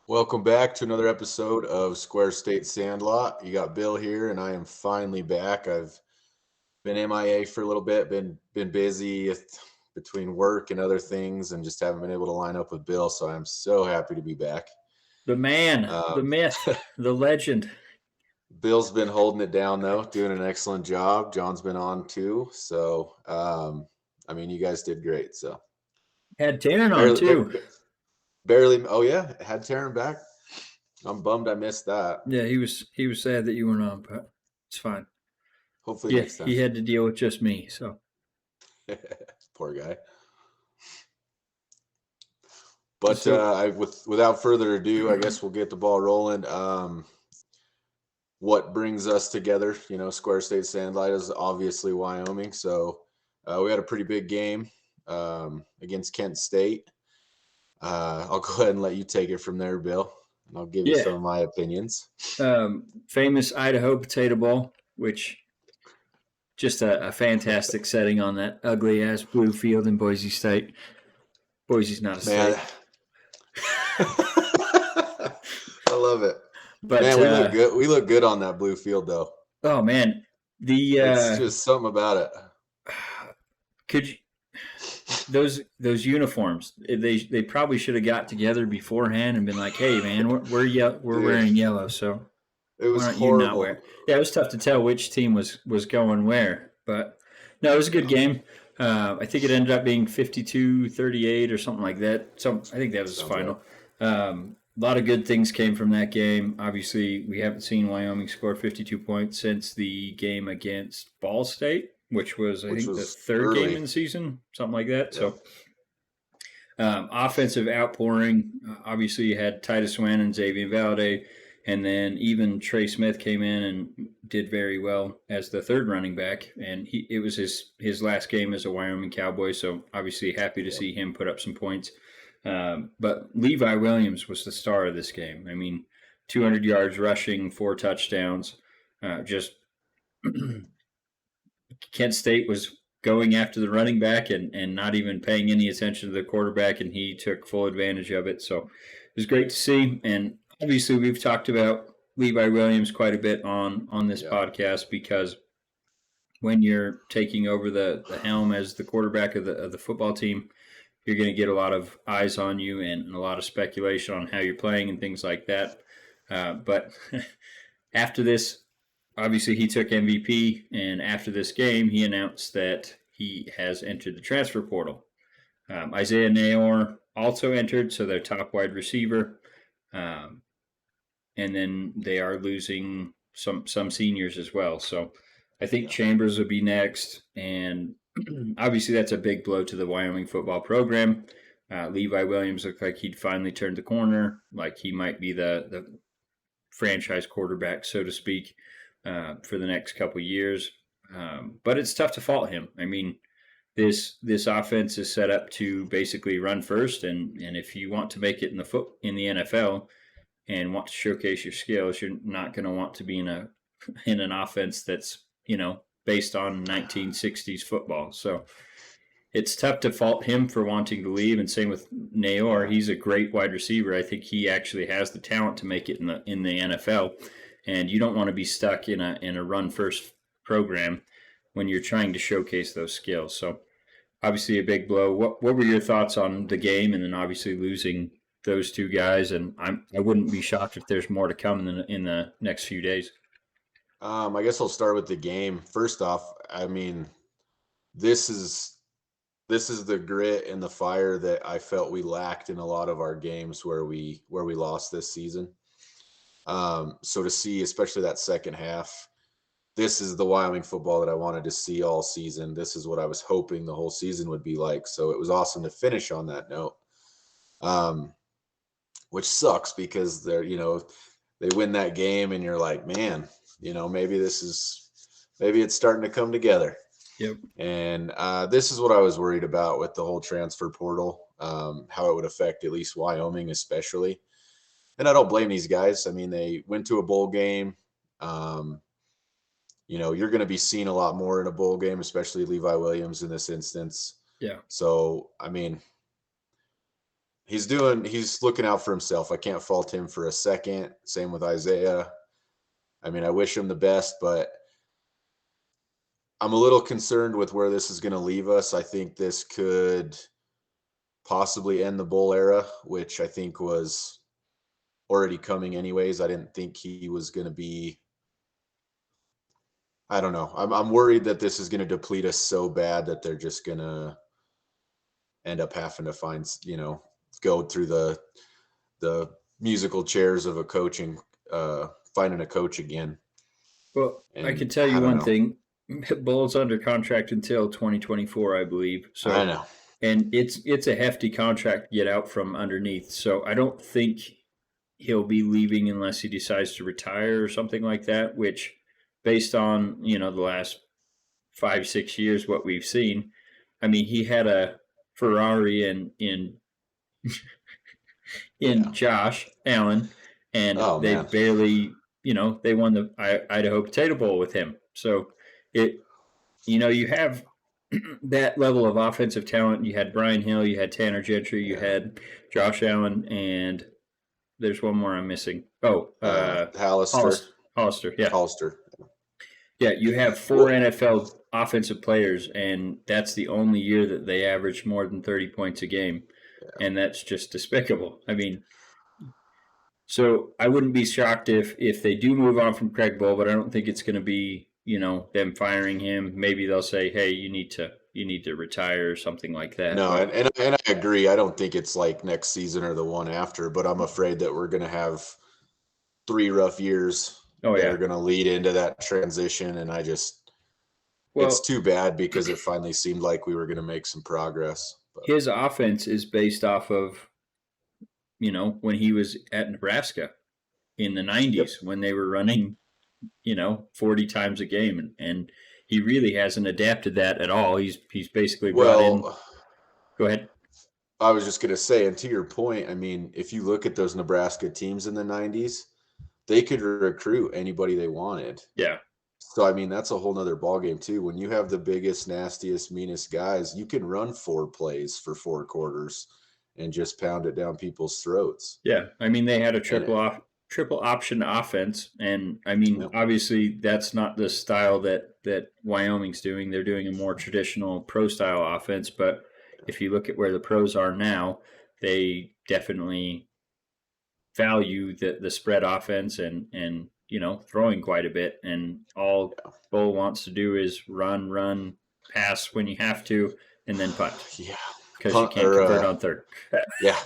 Welcome back to another episode of Square State Sandlot. You got Bill here, and I am finally back. I've been MIA for a little bit, been busy between work and other things, and just haven't been able to line up with Bill. So I'm so happy to be back. The man, the Um, myth, the legend. Bill's been holding it down though, doing an excellent job. John's been on too. So I mean, you guys did great. So Had Taryn on barely, too. barely. Oh yeah, had Taryn back. I'm bummed I missed that. Yeah, he was sad that you weren't on, but it's fine. Hopefully Yeah, next time. he had to deal with just me. So Poor guy. But so without further ado, I guess we'll get the ball rolling. What brings us together? Square State Sandlight is obviously Wyoming. So we had a pretty big game against Kent State. I'll go ahead and let you take it from there, Bill, and I'll give you yeah, some of my opinions. famous Idaho Potato Bowl, which just a fantastic setting on that ugly ass blue field in Boise State. Boise's not a Man, state, I love it. but Man, we look good. We look good on that blue field, though. oh man, the It's just something about it. could you, those uniforms, they probably should have got together beforehand and been like, hey man, we're Dude, wearing yellow, so it why was don't you not wear horrible. it? Yeah, it was tough to tell which team was going where, but no, it was a good game. I think it ended up being 52-38 or something like that. So I think that was Sounds right. final. A lot of good things came from that game. Obviously, we haven't seen Wyoming score 52 points since the game against Ball State, which was, I Which think, the was third game early. in the season, something like that. Yep. So, offensive outpouring. Obviously, you had Titus Swan and Xavier Valade, and then even Trey Smith came in and did very well as the third running back. And it was his last game as a Wyoming Cowboy, so obviously happy to Yep. see him put up some points. But Levi Williams was the star of this game. I mean, 200 yards rushing, 4 touchdowns. Just Kent State was going after the running back and not even paying any attention to the quarterback, and he took full advantage of it. So it was great to see. And obviously, we've talked about Levi Williams quite a bit on this Yep. podcast because when you're taking over the helm as the quarterback of the football team, you're going to get a lot of eyes on you and a lot of speculation on how you're playing and things like that. But after this, obviously he took MVP, and after this game, he announced that he has entered the transfer portal. Isaiah Nayor also entered, so their top wide receiver. Um, and then they are losing some seniors as well. So I think Yeah. Chambers will be next, and obviously that's a big blow to the Wyoming football program. Levi Williams looked like he'd finally turned the corner, like he might be the franchise quarterback, so to speak, for the next couple of years. But it's tough to fault him. I mean, this offense is set up to basically run first, and if you want to make it in the NFL and want to showcase your skills, you're not going to want to be in an offense that's based on 1960s football. So it's tough to fault him for wanting to leave. And same with Nayor. Yeah. He's a great wide receiver. I think he actually has the talent to make it in the NFL. And you don't want to be stuck in a run first program when you're trying to showcase those skills. So obviously a big blow. What were your thoughts on the game, and then obviously losing those two guys? And I wouldn't be shocked if there's more to come in the next few days. I guess I'll start with the game. First off, I mean, this is this is the grit and the fire that I felt we lacked in a lot of our games where we lost this season. So to see, especially that second half, this is the Wyoming football that I wanted to see all season. This is what I was hoping the whole season would be like. So it was awesome to finish on that note. Um, which sucks because they win that game and you're like, man, maybe maybe it's starting to come together. Yep. And this is what I was worried about with the whole transfer portal, how it would affect at least Wyoming, especially. And I don't blame these guys. I mean, they went to a bowl game. Um, you're going to be seen a lot more in a bowl game, especially Levi Williams in this instance. Yeah. So, I mean, he's looking out for himself. I can't fault him for a second. Same with Isaiah. I mean, I wish him the best, but I'm a little concerned with where this is going to leave us. I think this could possibly end the bowl era, which I think was already coming anyways. I didn't think he was going to be. I don't know. I'm worried that this is going to deplete us so bad that they're just going to end up having to find, go through the musical chairs of a coaching, finding a coach again. Well, I And can tell you I don't one know. thing: Bull's under contract until 2024, I believe. So, I know. and it's a hefty contract to get out from underneath. So I don't think he'll be leaving unless he decides to retire or something like that. Which, based on the last 5-6 years, what we've seen, I mean, he had a Ferrari in Yeah. Josh Allen, and Oh they man. barely, they won the Idaho Potato Bowl with him. So you have that level of offensive talent. You had Brian Hill, you had Tanner Gentry, you had Josh Allen, and there's one more I'm missing. Oh, Hollister. Hollister, yeah. Hollister. Yeah, you have 4 What? NFL offensive players, and that's the only year that they average more than 30 points a game. Yeah. And that's just despicable. I mean, so I wouldn't be shocked if they do move on from Craig Bull, but I don't think it's going to be them firing him. Maybe they'll say, "Hey, you need to retire" or something like that. No, But and I agree. I don't think it's like next season or the one after, but I'm afraid that we're going to have 3 rough years oh that are yeah, going to lead into that transition, and it's well, too bad because it finally seemed like we were going to make some progress. But his offense is based off of when he was at Nebraska in the yep. '90s when they were running 40 times a game, and he really hasn't adapted that at all. He's basically brought in. Well, Go ahead. I was just going to say, and to your point, I mean, if you look at those Nebraska teams in the 90s, they could recruit anybody they wanted. Yeah. So, I mean, that's a whole nother ballgame, too. When you have the biggest, nastiest, meanest guys, you can run 4 plays for 4 quarters and just pound it down people's throats. Yeah, I mean they had a And triple option offense, and I mean yep. obviously that's not the style that Wyoming's doing. They're doing a more traditional pro style offense, but if you look at where the pros are now, they definitely value the spread offense and throwing quite a bit. And all Bull wants to do is run, pass when you have to, and then punt Yeah. because you Punt can't or, convert on third. yeah,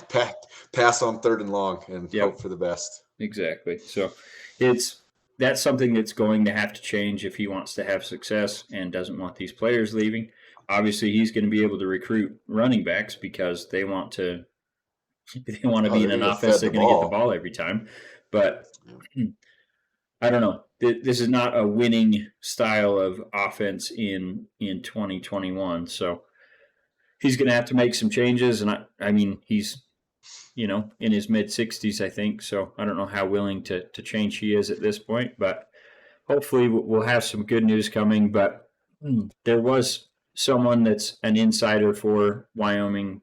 pass on 3rd and long and Yep. hope for the best. Exactly. So that's something that's going to have to change if he wants to have success and doesn't want these players leaving. Obviously, he's going to be able to recruit running backs because they want to Oh, be they're in going an to get offense fed they're the going to get the ball. ball every time. But Yeah. I don't know. This is not a winning style of offense in 2021. So he's going to have to make some changes. And I mean, he's in his mid 60s, I think. So I don't know how willing to change he is at this point, but hopefully we'll have some good news coming. But there was someone that's an insider for Wyoming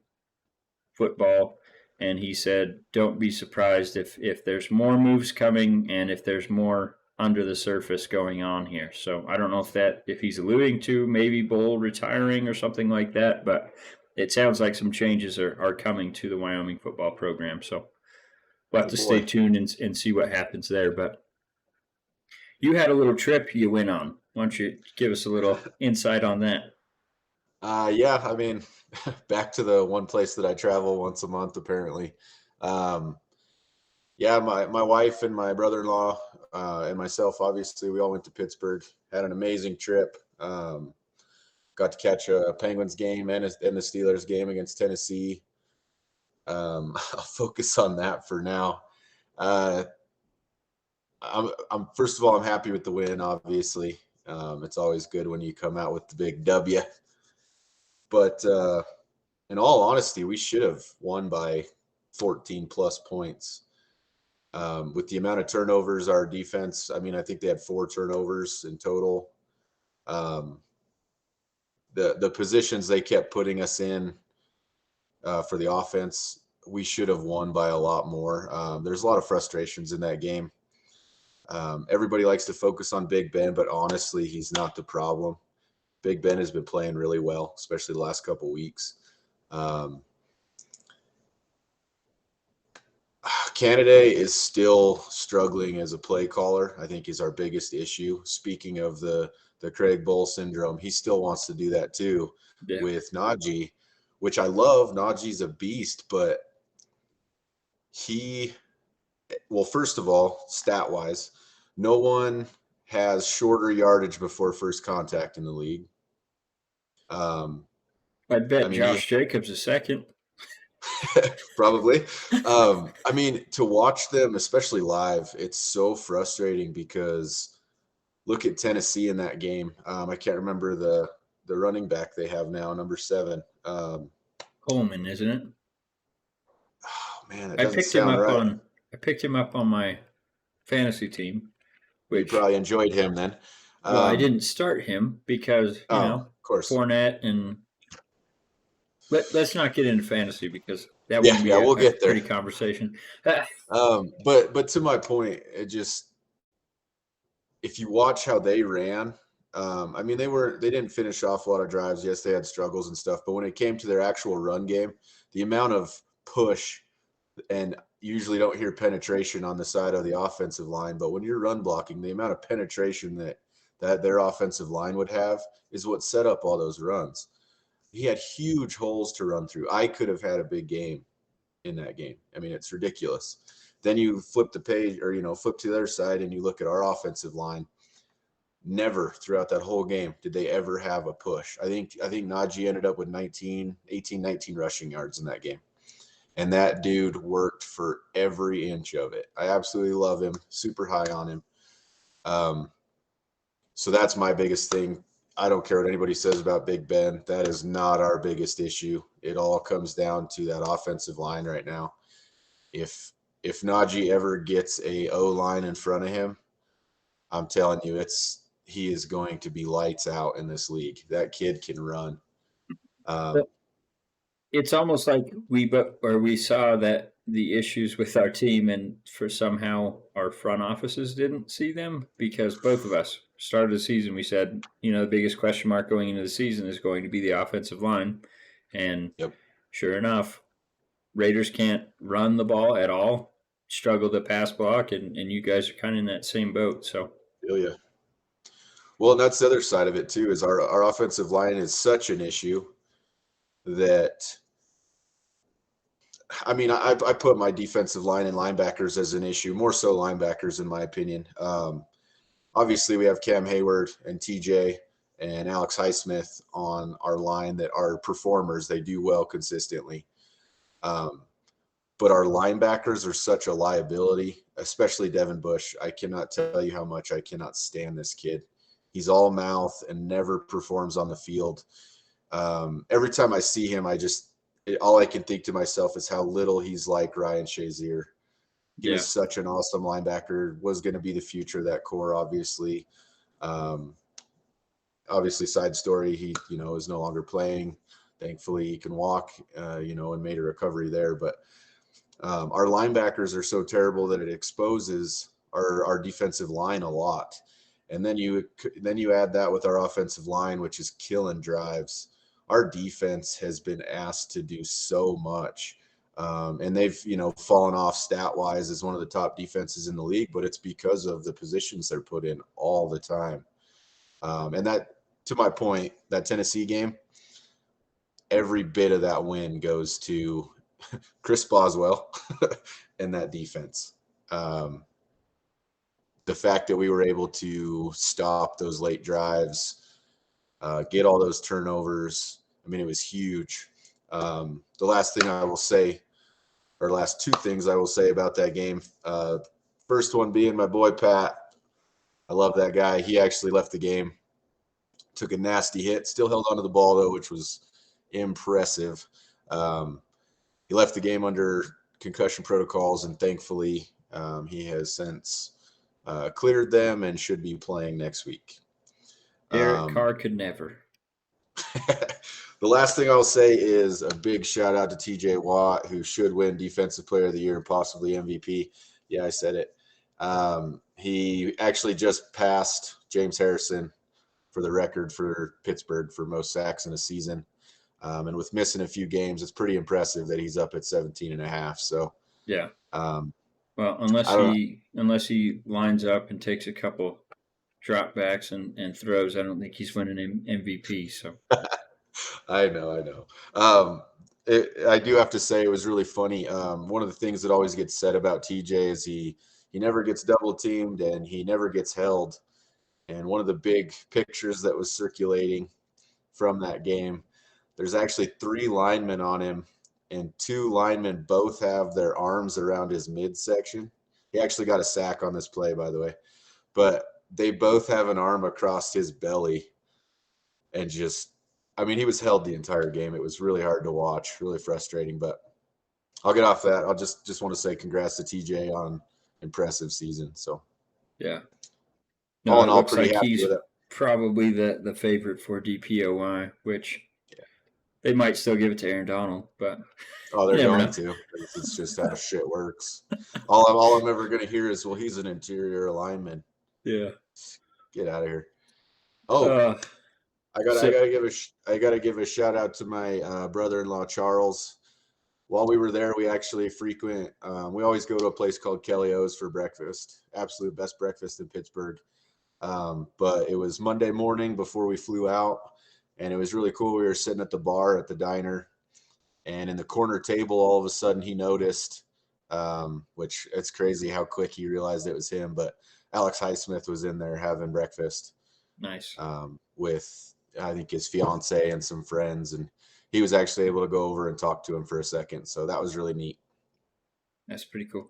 football, and he said, "Don't be surprised if there's more moves coming and if there's more under the surface going on here." So I don't know if he's alluding to maybe Bull retiring or something like that, but it sounds like some changes are coming to the Wyoming football program. So we'll have Oh to stay boy. tuned and see what happens there. But you had a little trip you went on. Why don't you give us a little insight on that? Yeah, I mean, back to the one place that I travel once a month, apparently. Um, yeah, my wife and my brother-in-law and myself, obviously, we all went to Pittsburgh. Had an amazing trip. Got to catch a Penguins game and the Steelers game against Tennessee. I'll focus on that for now. Uh, I'm first of all, I'm happy with the win. Obviously, it's always good when you come out with the big W. But in all honesty, we should have won by 14 plus points. With the amount of turnovers, our defense, I mean, I think they had 4 turnovers in total. The positions they kept putting us in for the offense we should have won by a lot more. There's a lot of frustrations in that game. Everybody likes to focus on Big Ben, but honestly, he's not the problem. Big Ben has been playing really well, especially the last couple weeks. Canada is still struggling as a play caller. I think is our biggest issue. Speaking of the Craig Bull syndrome, he still wants to do that too with Najee, which I love. Najee's a beast, but first of all, stat wise, no one has shorter yardage before first contact in the league. I bet Josh Jacobs is second. Probably. I mean, to watch them, especially live, it's so frustrating because look at Tennessee in that game. I can't remember the running back they have now, number 7. Coleman, isn't it? Oh man, it doesn't sound right. I picked him up on my fantasy team. Which, you probably enjoyed him then. Well, I didn't start him because of course, Fournette and let's not get into fantasy because that wouldn't be we'll get there. Pretty conversation. But to my point, it just if you watch how they ran, I mean they didn't finish off a lot of drives. Yes, they had struggles and stuff, but when it came to their actual run game, the amount of push and usually don't hear penetration on the side of the offensive line, but when you're run blocking, the amount of penetration that their offensive line would have is what set up all those runs. He had huge holes to run through. I could have had a big game in that game. I mean, it's ridiculous. Then you flip the page or, flip to the other side and you look at our offensive line. Never throughout that whole game did they ever have a push. I think Najee ended up with 19 rushing yards in that game. And that dude worked for every inch of it. I absolutely love him. Super high on him. So that's my biggest thing. I don't care what anybody says about Big Ben. That is not our biggest issue. It all comes down to that offensive line right now. If Najee ever gets a O-line in front of him, I'm telling you, he is going to be lights out in this league. That kid can run. It's almost like we saw that the issues with our team, and for somehow our front offices didn't see them because both of us started the season. We said, the biggest question mark going into the season is going to be the offensive line, and sure enough, Raiders can't run the ball at all, struggle to pass block, and you guys are kind of in that same boat. So, yeah. Well, and that's the other side of it too. Is our offensive line is such an issue that. I mean, I put my defensive line and linebackers as an issue, more so linebackers, in my opinion. Obviously, we have Cam Hayward and TJ and Alex Highsmith on our line that are performers. They do well consistently. But our linebackers are such a liability, especially Devin Bush. I cannot tell you how much I cannot stand this kid. He's all mouth and never performs on the field. Every time I see him, all I can think to myself is how little he's like Ryan Shazier. He was such an awesome linebacker, was going to be the future of that core, obviously. Obviously, side story, he, is no longer playing. Thankfully, he can walk, and made a recovery there. But our linebackers are so terrible that it exposes our defensive line a lot. And then you add that with our offensive line, which is killing drives. Our defense has been asked to do so much. And they've, fallen off stat-wise as one of the top defenses in the league, but it's because of the positions they're put in all the time. And that, to my point, that Tennessee game, every bit of that win goes to Chris Boswell and that defense. The fact that we were able to stop those late drives, get all those turnovers, I mean, it was huge. The last thing I will say, or last two things I will say about that game, first one being my boy Pat. I love that guy. He actually left the game, took a nasty hit, still held onto the ball though, which was impressive. He left the game under concussion protocols, and thankfully he has since cleared them and should be playing next week. Derek Carr could never. The last thing I'll say is a big shout out to TJ Watt, who should win Defensive Player of the Year and possibly MVP. Yeah, I said it. He actually just passed James Harrison for the record for Pittsburgh for most sacks in a season. And with missing a few games, it's pretty impressive that he's up at 17 and a half. So, Yeah. um, Well, I don't unless he lines up and takes a couple drop backs and throws, I don't think he's winning MVP. So I know. I do have to say it was really funny. One of the things that always gets said about TJ is he never gets double teamed and he never gets held. And one of the big pictures that was circulating from that game, there's actually 3 linemen on him, and 2 linemen both have their arms around his midsection. He actually got a sack on this play, by the way, but they both have an arm across his belly, and just, I mean, he was held the entire game. It was really hard to watch, really frustrating. But I'll get off that. I'll just want to say congrats to TJ on impressive season. So yeah, all no, in it all, looks pretty like happy he's with it. probably the favorite for DPOY, which they might still give it to Aaron Donald, but Oh, they're you never going know. to. It's just how shit works. All I'm ever going to hear is, well, he's an interior lineman. Yeah. Get out of here. Oh, I So gotta give a shout out to my brother-in-law Charles. While we were there, we actually we always go to a place called Kelly O's for breakfast. Absolute best breakfast in Pittsburgh. But it was Monday morning before we flew out, and it was really cool. We were sitting at the bar at the diner, and in the corner table, all of a sudden he noticed, which it's crazy how quick he realized it was him. But Alex Highsmith was in there having breakfast nice. with, I think, his fiance and some friends, and he was actually able to go over and talk to him for a second. So that was really neat. That's pretty cool.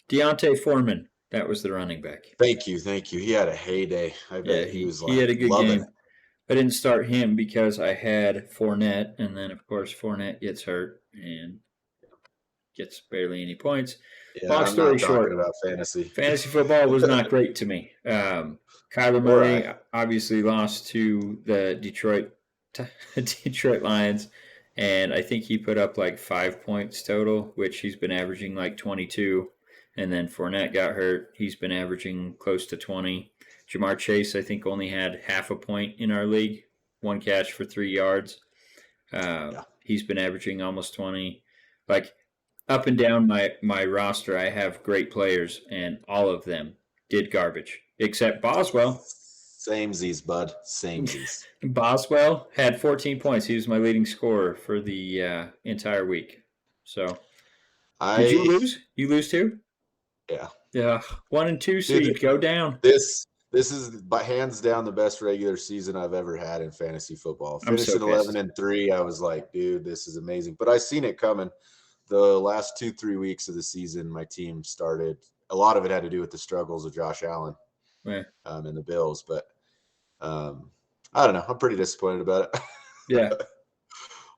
Deontay Foreman, that was the running back. Thank you. He had a heyday. I bet he was he had a good loving game. it. I didn't start him because I had Fournette, and then of course Fournette gets hurt and gets barely any points. Yeah, Long I'm story not talking short, about fantasy. fantasy football was not great to me. Kyler Murray obviously lost to the Detroit Lions, and I think he put up like 5 points total, which he's been averaging like 22. And then Fournette got hurt. He's been averaging close to 20. Jamar Chase, I think, only had half a point in our league, 1 catch for 3 yards. He's been averaging almost 20. Like, up and down my roster, I have great players, and all of them did garbage, except Boswell. Samesies, bud. Samesies. Boswell had 14 points. He was my leading scorer for the entire week. So, did you lose? You lose too? Yeah. Yeah. 1 and 2 seed. Go down. This is by hands down the best regular season I've ever had in fantasy football. Finishing 11-3, I was like, dude, this is amazing. But I seen it coming. The last 2-3 weeks of the season, my team started. A lot of it had to do with the struggles of Josh Allen and the Bills. But I don't know. I'm pretty disappointed about it. Yeah.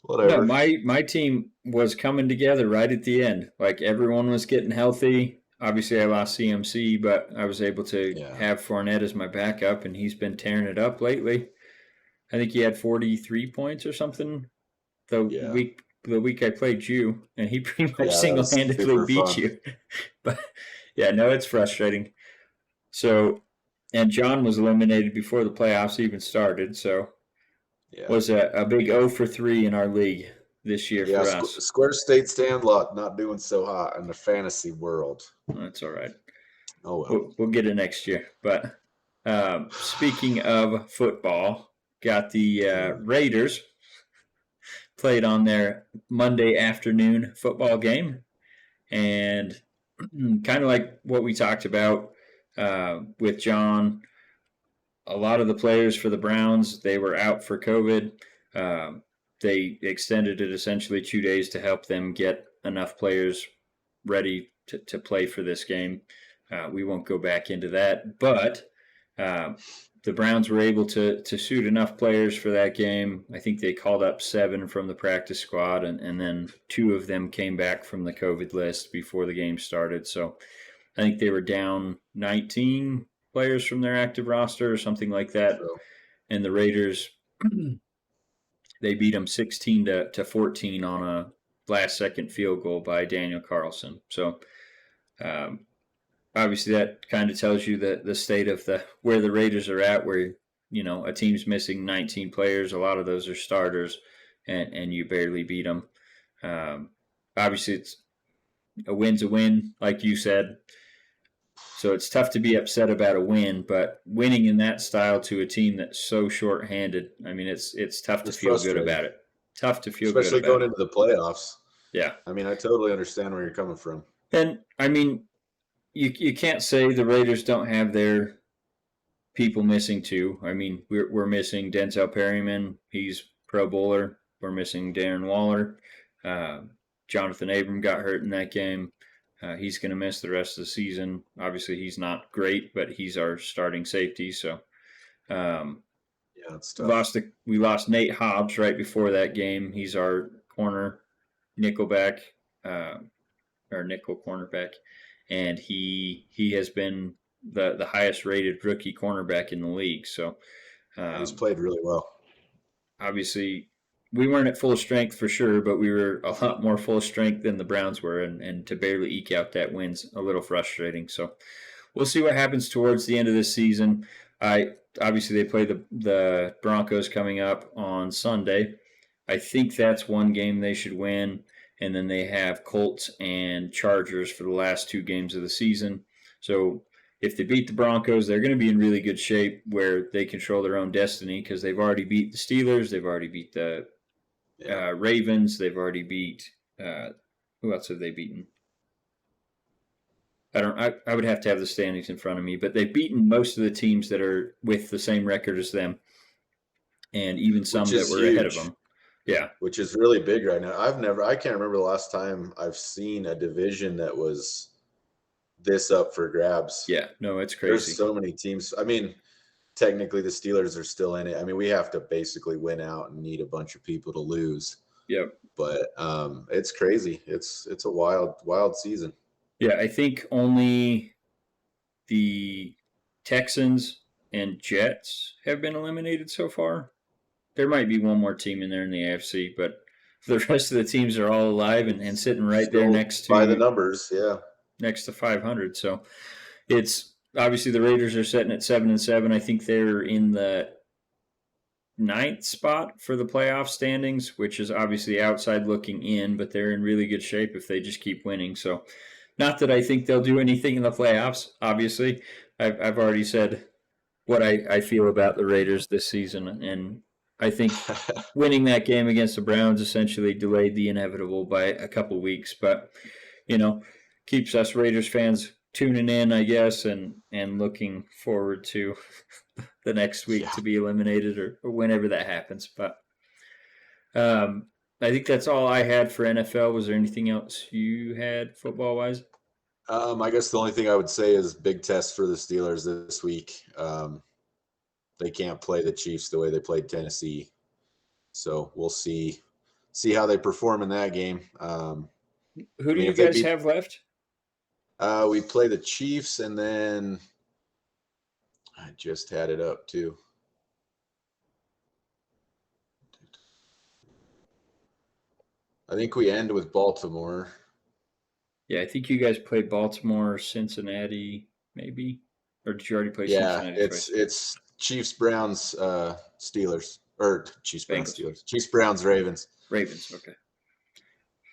Whatever. No, my team was coming together right at the end. Like, everyone was getting healthy. Obviously, I lost CMC, but I was able to have Fournette as my backup, and he's been tearing it up lately. I think he had 43 points or something the week I played you, and he pretty much single-handedly beat you. But, yeah, no, it's frustrating. So, and John was eliminated before the playoffs even started, so was a big 0 for 3 in our league this year for us. Square State Sandlot not doing so hot in the fantasy world. That's all right. Oh, well. We'll get it next year. But speaking of football, got the Raiders played on their Monday afternoon football game. And kind of like what we talked about with John, a lot of the players for the Browns, they were out for COVID. They extended it essentially 2 days to help them get enough players ready to play for this game. We won't go back into that, but the Browns were able to suit enough players for that game. I think they called up 7 from the practice squad, and then 2 of them came back from the COVID list before the game started. So I think they were down 19 players from their active roster or something like that. And the Raiders they beat them 16 to 14 on a last second field goal by Daniel Carlson. So um, obviously that kind of tells you the state of where the Raiders are at, where a team's missing 19 players. A lot of those are starters, and you barely beat them. Obviously, it's a win's a win, like you said. So it's tough to be upset about a win, but winning in that style to a team that's so shorthanded, I mean, it's tough to feel good about it. Tough to feel good especially about going it. into the playoffs. Yeah. I mean, I totally understand where you're coming from. And I mean, you can't say the Raiders don't have their people missing too. I mean, we're missing Denzel Perryman. He's Pro Bowler. We're missing Darren Waller. Jonathan Abram got hurt in that game. He's going to miss the rest of the season. Obviously, he's not great, but he's our starting safety. So, yeah, it's tough. We lost Nate Hobbs right before that game. He's our corner nickelback, or nickel cornerback, and he has been the highest rated rookie cornerback in the league. So he's played really well. Obviously, we weren't at full strength for sure, but we were a lot more full strength than the Browns were, and to barely eke out that win's a little frustrating. So we'll see what happens towards the end of this season. Obviously they play the Broncos coming up on Sunday. I think that's one game they should win, and then they have Colts and Chargers for the last two games of the season. So if they beat the Broncos, they're going to be in really good shape where they control their own destiny because they've already beat the Steelers, they've already beat the Ravens, they've already beat who else have they beaten? I would have to have the standings in front of me, but they've beaten most of the teams that are with the same record as them, and even some that were ahead of them. Yeah, which is really big right now. I can't remember the last time I've seen a division that was this up for grabs. Yeah, no, it's crazy. There's so many teams. I mean, technically the Steelers are still in it. I mean, we have to basically win out and need a bunch of people to lose. Yep. But it's crazy. It's a wild season. Yeah, I think only the Texans and Jets have been eliminated so far. There might be one more team in there in the AFC, but the rest of the teams are all alive and sitting right still there next to by the numbers, yeah, next to 500. So it's obviously the Raiders are sitting at 7-7. I think they're in the 9th spot for the playoff standings, which is obviously outside looking in, but they're in really good shape if they just keep winning. So not that I think they'll do anything in the playoffs, obviously. I've already said what I feel about the Raiders this season, and I think winning that game against the Browns essentially delayed the inevitable by a couple weeks, but, keeps us Raiders fans tuning in, I guess, and looking forward to the next week to be eliminated or whenever that happens. But I think that's all I had for NFL. Was there anything else you had football-wise? I guess the only thing I would say is big test for the Steelers this week. They can't play the Chiefs the way they played Tennessee, so we'll see how they perform in that game. Who do you guys have left? We play the Chiefs, and then I just had it up too. I think we end with Baltimore. Yeah, I think you guys played Baltimore, Cincinnati, maybe, or did you already play Cincinnati? Yeah, it's Chiefs, Browns, Steelers, or Chiefs, Browns, Steelers, Chiefs, Browns, Ravens. Ravens, okay.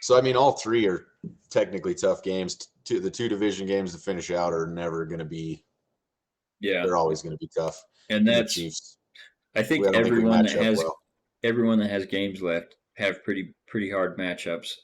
So I mean, all three are technically tough games. The two division games to finish out are never going to be. Yeah, they're always going to be tough. And that's the Chiefs. I think everyone that has games left have pretty hard matchups.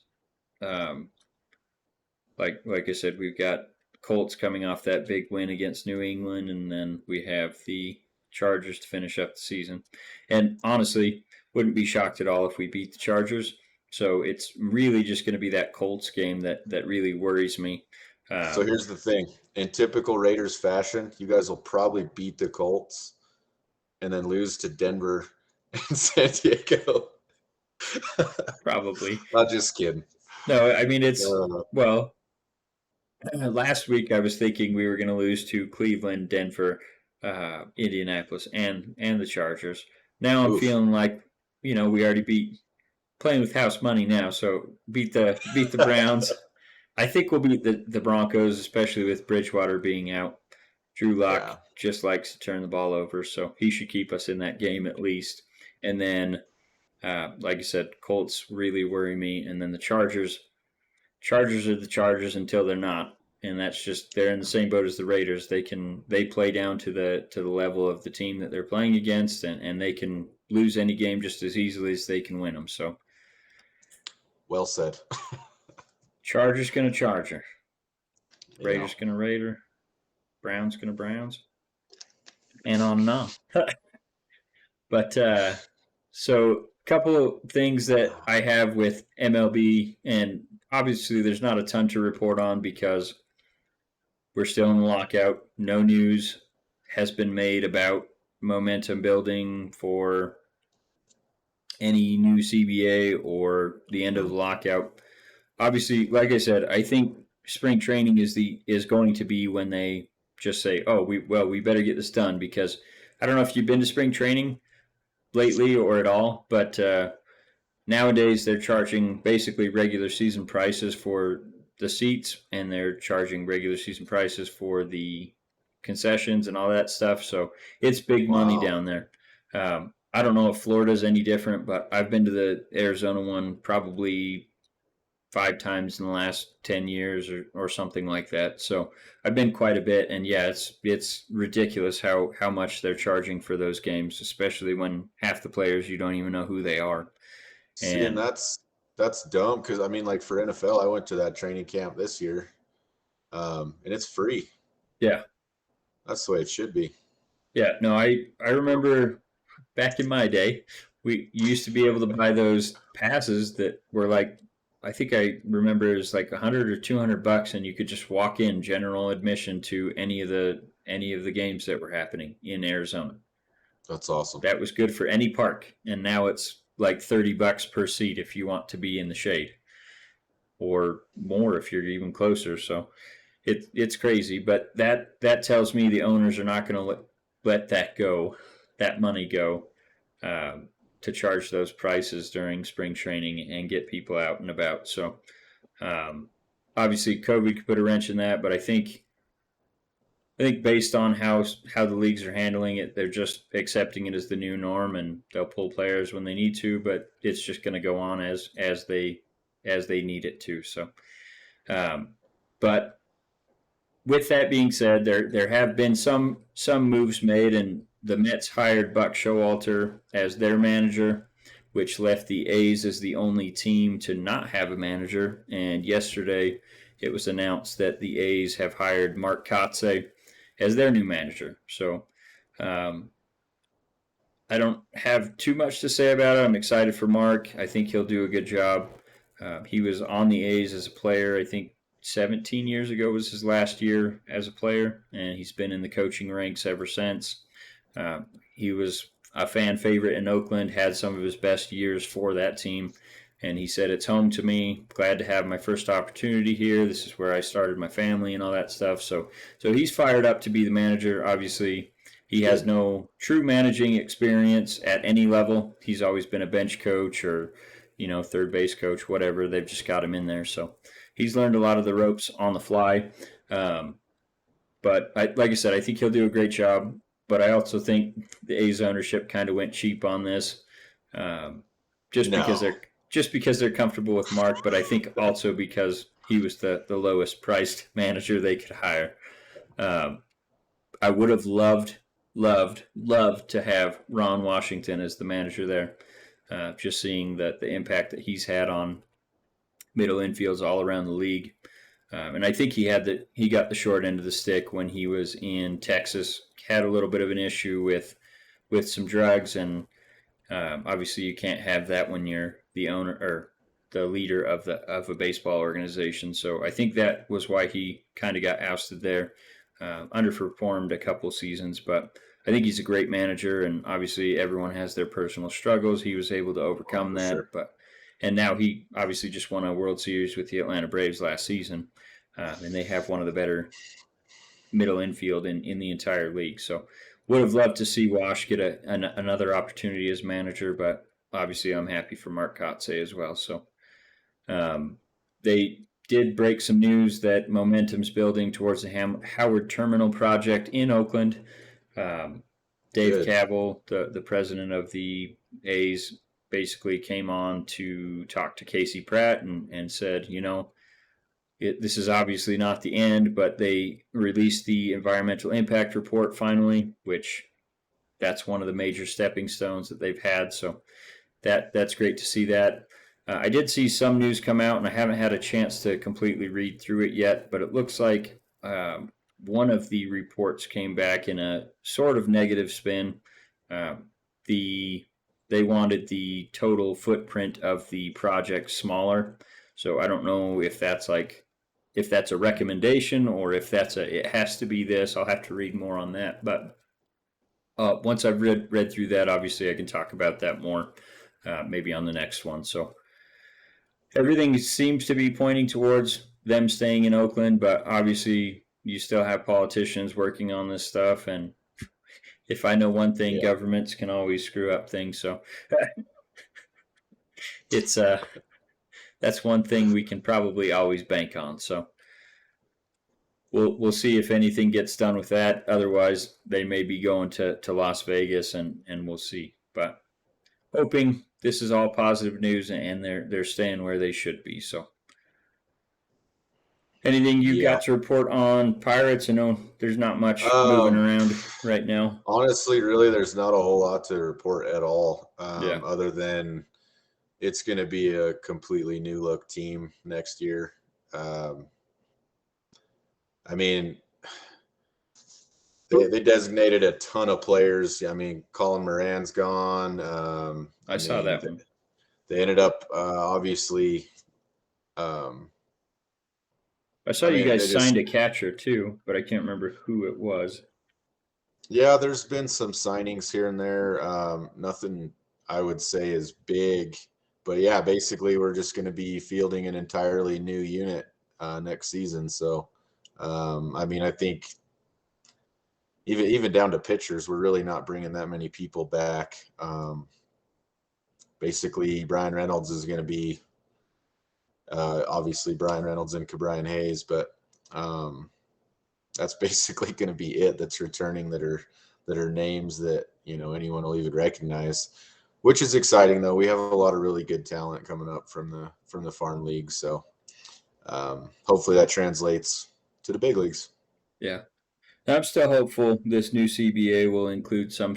Like I said, we've got Colts coming off that big win against New England, and then we have the Chargers to finish up the season. And honestly, wouldn't be shocked at all if we beat the Chargers. So it's really just going to be that Colts game that really worries me. So here's the thing. In typical Raiders fashion, you guys will probably beat the Colts and then lose to Denver and San Diego. Probably. Not just kidding. No, I mean, it's, last week I was thinking we were going to lose to Cleveland, Denver, Indianapolis, and the Chargers. Now I'm feeling like we already beat, playing with house money now, so beat the Browns. I think we'll beat the Broncos, especially with Bridgewater being out. Drew Lock Yeah. just likes to turn the ball over, so he should keep us in that game at least. And then, like I said, Colts really worry me, and then the Chargers. Chargers are the Chargers until they're not, and that's just they're in the same boat as the Raiders. They play down to the level of the team that they're playing against, and they can lose any game just as easily as they can win them. So, Well said. Chargers gonna Charger, Yeah. Raiders gonna Raider, Browns gonna Browns, and on and on. But so a couple of things that I have with MLB, and obviously there's not a ton to report on because we're still in the lockout. No news has been made about momentum building for any new CBA or the end of the lockout. Obviously, like I said, I think spring training is going to be when they just say, "Oh, we better get this done," because I don't know if you've been to spring training lately or at all, but nowadays they're charging basically regular season prices for the seats, and they're charging regular season prices for the concessions and all that stuff. So it's big money down there. I don't know if Florida's any different, but I've been to the Arizona one probably 5 times in the last 10 years or something like that. So I've been quite a bit, and yeah, it's ridiculous how much they're charging for those games, especially when half the players you don't even know who they are. See, and that's dumb because I mean, like for NFL, I went to that training camp this year, and it's free. Yeah. That's the way it should be. Yeah, no, I remember back in my day, we used to be able to buy those passes that were like, I think I remember it was like $100 or $200, and you could just walk in general admission to any of the games that were happening in Arizona. That's awesome. That was good for any park, and now it's like $30 per seat if you want to be in the shade, or more if you're even closer. So it's crazy, but that tells me the owners are not going to let that money go, to charge those prices during spring training and get people out and about. So obviously COVID could put a wrench in that, but I think based on how the leagues are handling it, they're just accepting it as the new norm, and they'll pull players when they need to, but it's just going to go on as they need it to. So, but with that being said, there have been some moves made, and the Mets hired Buck Showalter as their manager, which left the A's as the only team to not have a manager. And yesterday, it was announced that the A's have hired Mark Kotsay as their new manager. So I don't have too much to say about it. I'm excited for Mark. I think he'll do a good job. He was on the A's as a player, I think 17 years ago was his last year as a player, and he's been in the coaching ranks ever since. He was a fan favorite in Oakland, had some of his best years for that team, and he said, "It's home to me. Glad to have my first opportunity here. This is where I started my family," and all that stuff. So he's fired up to be the manager. Obviously, he has no true managing experience at any level. He's always been a bench coach or, third base coach, whatever. They've just got him in there. So he's learned a lot of the ropes on the fly. But like I said, I think he'll do a great job. But I also think the A's ownership kind of went cheap on this, because they're comfortable with Mark. But I think also because he was the lowest priced manager they could hire. I would have loved to have Ron Washington as the manager there. Just seeing the impact that he's had on middle infields all around the league. And I think he got the short end of the stick when he was in Texas. Had a little bit of an issue with some drugs, and obviously you can't have that when you're the owner or the leader of a baseball organization. So I think that was why he kind of got ousted there. Underperformed a couple seasons, but I think he's a great manager, and obviously everyone has their personal struggles. He was able to overcome that, sure. And now he obviously just won a World Series with the Atlanta Braves last season, and they have one of the better middle infield in the entire league. So would have loved to see Wash get another opportunity as manager, but obviously I'm happy for Mark Kotsay as well. So they did break some news that momentum's building towards the Howard Terminal project in Oakland. Dave Good. Cavill, the president of the A's, basically came on to talk to Casey Pratt and said, this is obviously not the end, but they released the environmental impact report finally, which that's one of the major stepping stones that they've had. So that's great to see that. I did see some news come out, and I haven't had a chance to completely read through it yet, but it looks like one of the reports came back in a sort of negative spin. They wanted the total footprint of the project smaller. So I don't know if that's a recommendation or if it has to be this. I'll have to read more on that. But once I've read through that, obviously I can talk about that more, maybe on the next one. So everything seems to be pointing towards them staying in Oakland, but obviously you still have politicians working on this stuff. And if I know one thing, governments can always screw up things. So it's that's one thing we can probably always bank on. So we'll see if anything gets done with that. Otherwise, they may be going to Las Vegas, and we'll see. But hoping this is all positive news and they're staying where they should be. So anything you got to report on Pirates? I know there's not much moving around right now. Honestly, really, there's not a whole lot to report at all, other than it's going to be a completely new look team next year. I mean, they designated a ton of players. I mean, Colin Moran's gone. I saw that one. They ended up obviously. I saw you guys signed a catcher too, but I can't remember who it was. Yeah, there's been some signings here and there. Nothing I would say is big, but yeah, basically we're just going to be fielding an entirely new unit next season. So, I mean, I think even down to pitchers, we're really not bringing that many people back. Basically, Brian Reynolds is going to be obviously Brian Reynolds and Cabrian Hayes, but that's basically going to be it. That's returning that are names that anyone will even recognize, which is exciting. Though we have a lot of really good talent coming up from the farm league, so hopefully that translates to the big leagues. Yeah. I'm still hopeful this new CBA will include some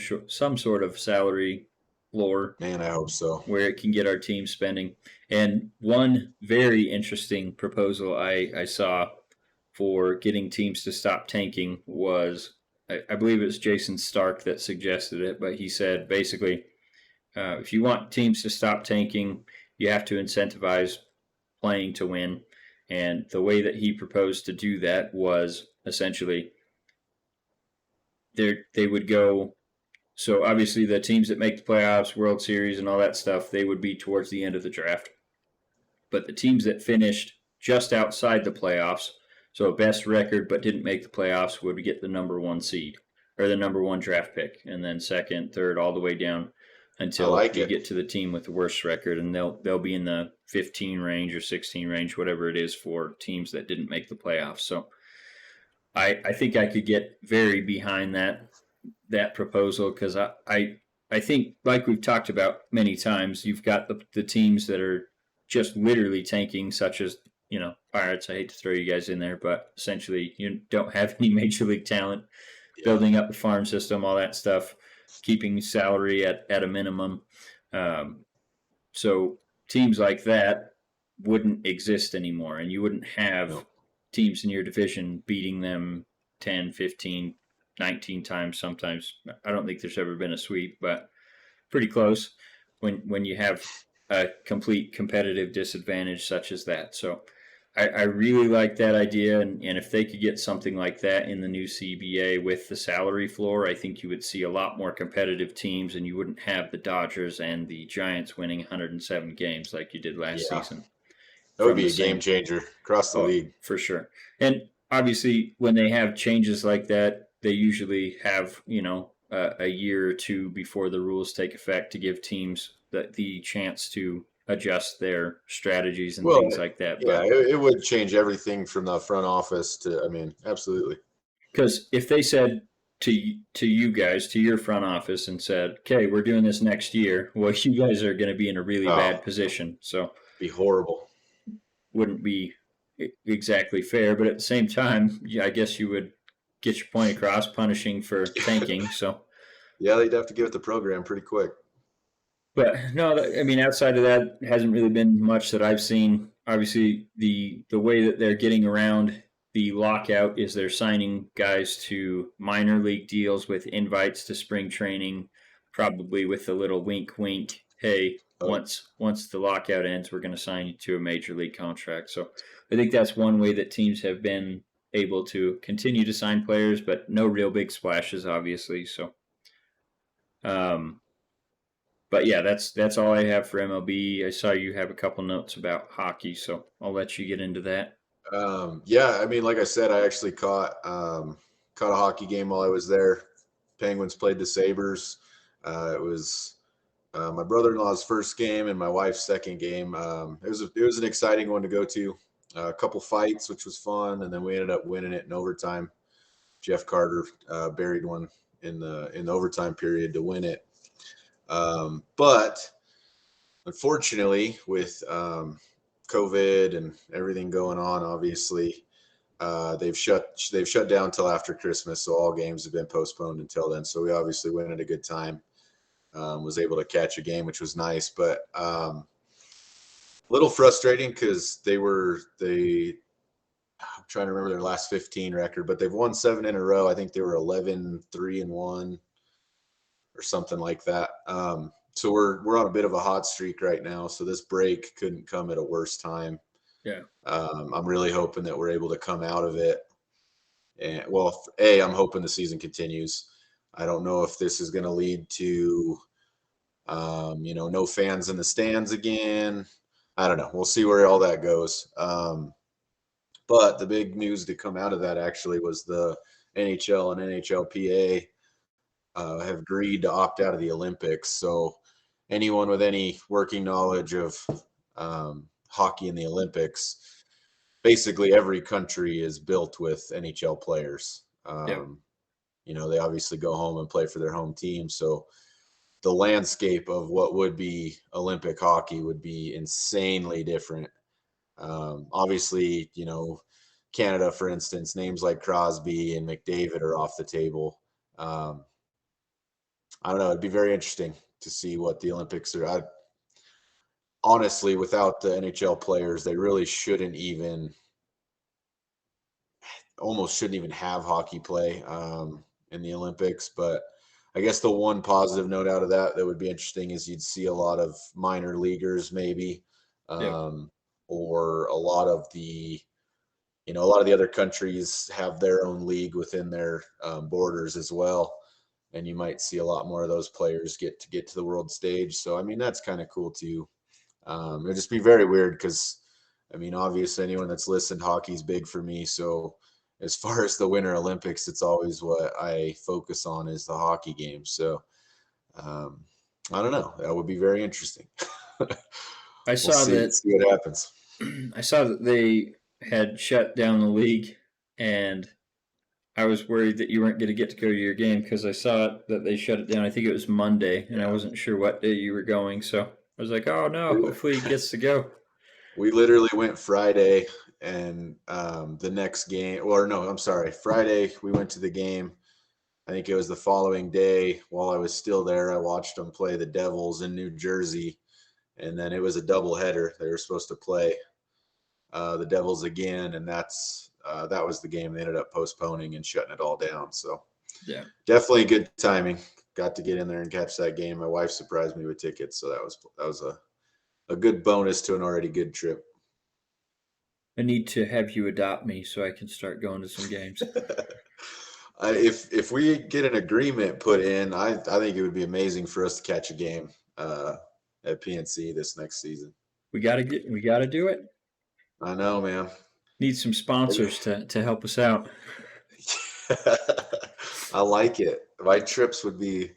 sort of salary floor. Man, I hope so. Where it can get our team spending. And one very interesting proposal I saw for getting teams to stop tanking was, I believe it was Jason Stark that suggested it, but he said basically, if you want teams to stop tanking, you have to incentivize playing to win. And the way that he proposed to do that was essentially they would go. So obviously the teams that make the playoffs, World Series, and all that stuff, they would be towards the end of the draft. But the teams that finished just outside the playoffs, so a best record but didn't make the playoffs, would get the number one seed or the number one draft pick, and then second, third, all the way down until you get to the team with the worst record, and they'll be in the 15 range or 16 range, whatever it is, for teams that didn't make the playoffs. So I think I could get very behind that proposal, because I think, like we've talked about many times, you've got the teams that are just literally tanking, such as Pirates. I hate to throw you guys in there, but essentially you don't have any major league talent, building up the farm system, all that stuff, keeping salary at a minimum. So teams like that wouldn't exist anymore, and you wouldn't have teams in your division beating them 10, 15, 19 times sometimes. I don't think there's ever been a sweep, but pretty close when you have a complete competitive disadvantage such as that. So I really like that idea, and if they could get something like that in the new CBA with the salary floor, I think you would see a lot more competitive teams, and you wouldn't have the Dodgers and the Giants winning 107 games like you did last season. That would be a game changer across the league. For sure. And obviously, when they have changes like that, they usually have, a year or two before the rules take effect to give teams the chance to adjust their strategies and Well, things like that. yeah, But it would change everything from the front office to, I mean, absolutely. because if they said to you guys, to your front office, and said, "Okay, we're doing this next year," well, you guys are going to be in a really bad Oh, position. So be horrible. wouldn't be exactly fair. But at the same time, yeah, I guess you would get your point across, punishing for tanking. So, Yeah, they'd have to give it the program pretty quick. but no, I mean, outside of that, hasn't really been much that I've seen. Obviously, the way that they're getting around the lockout is they're signing guys to minor league deals with invites to spring training, probably with a little wink, wink. Hey, Oh, once the lockout ends, we're going to sign you to a major league contract. So I think that's one way that teams have been able to continue to sign players, but no real big splashes, obviously. So, um, but yeah, that's all I have for MLB. I saw you have a couple notes about hockey, so I'll let you get into that. yeah, I mean, like I said, I actually caught a hockey game while I was there. Penguins played the Sabres. It was my brother-in-law's first game and my wife's second game. It was an exciting one to go to. A couple fights, which was fun, and then we ended up winning it in overtime. Jeff Carter buried one in the overtime period to win it. But unfortunately, with COVID and everything going on, obviously they've shut down till after Christmas, so all games have been postponed until then. So we obviously went at a good time. Was able to catch a game, which was nice, but a little frustrating because I'm trying to remember their last 15 record, but they've won 7 in a row. I think they were 11-3-1 or something like that. So we're on a bit of a hot streak right now. So this break couldn't come at a worse time. Yeah. I'm really hoping that we're able to come out of it. And well, I'm hoping the season continues. I don't know if this is going to lead to, no fans in the stands again. I don't know. We'll see where all that goes. But the big news to come out of that actually was the NHL and NHLPA have agreed to opt out of the Olympics. So anyone with any working knowledge of hockey in the Olympics, basically every country is built with NHL players. Yeah. They obviously go home and play for their home team. So the landscape of what would be Olympic hockey would be insanely different. Obviously, Canada, for instance, names like Crosby and McDavid are off the table. I don't know. It'd be very interesting to see what the Olympics are. Honestly, without the NHL players, they really almost shouldn't even have hockey play in the Olympics. But I guess the one positive note out of that would be interesting is you'd see a lot of minor leaguers maybe, Yeah. or a lot of the other countries have their own league within their borders as well. And you might see a lot more of those players get to the world stage. So, I mean, that's kind of cool too. It'd just be very weird because, I mean, obviously anyone that's listened, hockey's big for me. So as far as the Winter Olympics, it's always what I focus on is the hockey game. So um, I don't know. That would be very interesting. I We'll saw see that see what happens. I saw that they had shut down the league, and I was worried that you weren't going to get to go to your game because I saw that they shut it down. I think it was Monday, and I Yeah. wasn't sure what day you were going. So I was like, oh no, We, hopefully he gets to go. we literally went Friday and the next game, or no, I'm sorry. Friday, we went to the game. I think it was the following day while I was still there. I watched them play the Devils in New Jersey. And then it was a doubleheader. They were supposed to play the Devils again, and that was the game they ended up postponing and shutting it all down. So Yeah. definitely good timing. Got to get in there and catch that game. My wife surprised me with tickets, so that was a good bonus to an already good trip. I need to have you adopt me so I can start going to some games. If we get an agreement put in, I think it would be amazing for us to catch a game at PNC this next season. We gotta do it. I know, man. Need some sponsors to help us out. I like it. My trips would be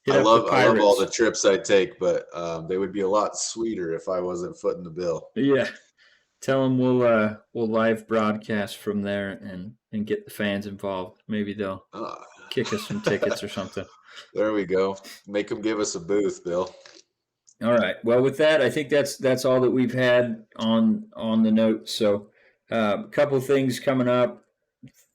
Hit I up the love all Pirates. the trips I take, but they would be a lot sweeter if I wasn't footing the bill. Yeah. Tell them we'll live broadcast from there and get the fans involved. Maybe they'll Uh, kick us some tickets or something. there we go. Make them give us a booth, Bill. All right. Well, with that, I think that's all that we've had on the notes. So, a couple of things coming up.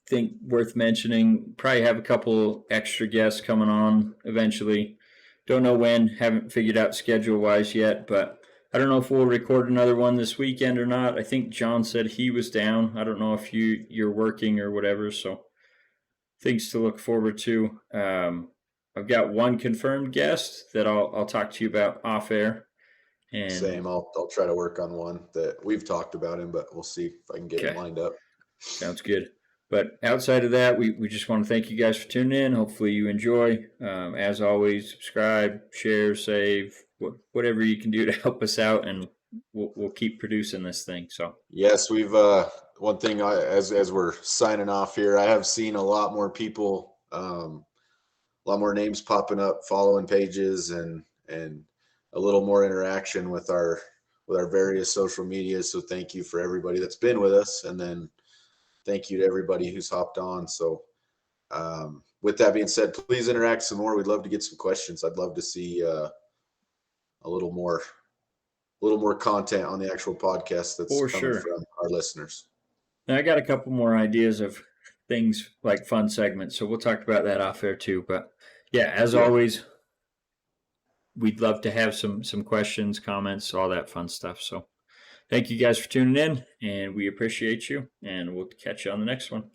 Think worth mentioning. Probably have a couple extra guests coming on eventually. Don't know when. Haven't figured out schedule wise yet, but I don't know if we'll record another one this weekend or not. I think John said he was down. I don't know if you're working or whatever. So things to look forward to. I've got one confirmed guest that I'll talk to you about off air. And Same. I'll try to work on one that we've talked about him, but we'll see if I can get him okay, lined up. sounds good. But outside of that, we just want to thank you guys for tuning in. Hopefully you enjoy. As always, subscribe, share, save, whatever you can do to help us out, and we'll keep producing this thing. So Yes, we've one thing as we're signing off here, I have seen a lot more people, a lot more names popping up, following pages, and a little more interaction with our various social medias. So thank you for everybody that's been with us, and then thank you to everybody who's hopped on. So with that being said, please interact some more. We'd love to get some questions. I'd love to see a little more content on the actual podcast that's for coming sure. from our listeners. Now, I got a couple more ideas of things like fun segments, so we'll talk about that off air too. But yeah, as always, we'd love to have some questions, comments, all that fun stuff. So thank you guys for tuning in, and we appreciate you, and we'll catch you on the next one.